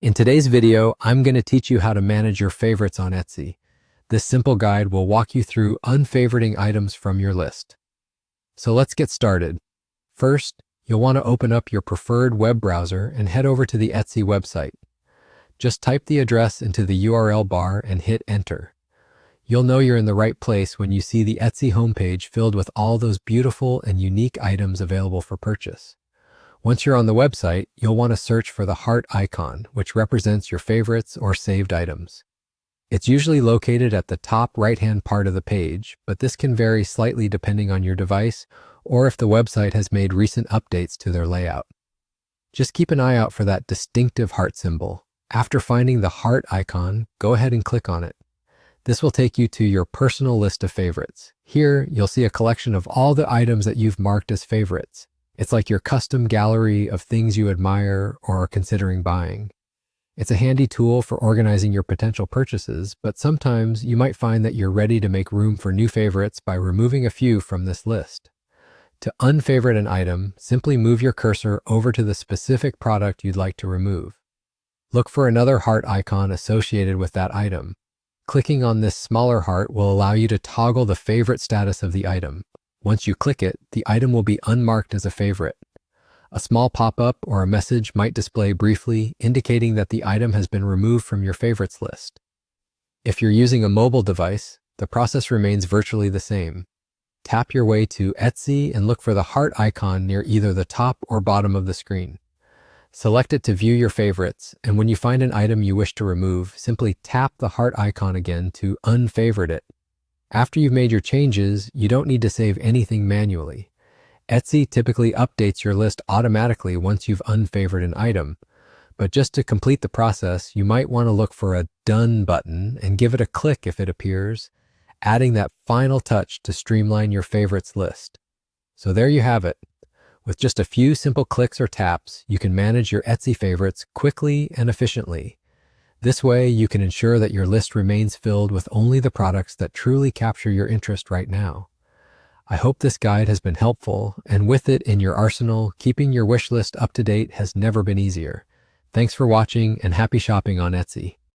In today's video, I'm going to teach you how to manage your favorites on Etsy. This simple guide will walk you through unfavoriting items from your list. So let's get started. First, you'll want to open up your preferred web browser and head over to the Etsy website. Just type the address into the URL bar and hit enter. You'll know you're in the right place when you see the Etsy homepage filled with all those beautiful and unique items available for purchase. Once you're on the website, you'll want to search for the heart icon, which represents your favorites or saved items. It's usually located at the top right-hand part of the page, but this can vary slightly depending on your device or if the website has made recent updates to their layout. Just keep an eye out for that distinctive heart symbol. After finding the heart icon, go ahead and click on it. This will take you to your personal list of favorites. Here, you'll see a collection of all the items that you've marked as favorites. It's like your custom gallery of things you admire or are considering buying. It's a handy tool for organizing your potential purchases, but sometimes you might find that you're ready to make room for new favorites by removing a few from this list. To unfavorite an item, simply move your cursor over to the specific product you'd like to remove. Look for another heart icon associated with that item. Clicking on this smaller heart will allow you to toggle the favorite status of the item. Once you click it, the item will be unmarked as a favorite. A small pop-up or a message might display briefly, indicating that the item has been removed from your favorites list. If you're using a mobile device, the process remains virtually the same. Tap your way to Etsy and look for the heart icon near either the top or bottom of the screen. Select it to view your favorites, and when you find an item you wish to remove, simply tap the heart icon again to unfavorite it. After you've made your changes, you don't need to save anything manually. Etsy typically updates your list automatically once you've unfavored an item, but just to complete the process, you might want to look for a Done button and give it a click if it appears, adding that final touch to streamline your favorites list. So there you have it. With just a few simple clicks or taps, you can manage your Etsy favorites quickly and efficiently. This way, you can ensure that your list remains filled with only the products that truly capture your interest right now. I hope this guide has been helpful, and with it in your arsenal, keeping your wish list up to date has never been easier. Thanks for watching, and happy shopping on Etsy.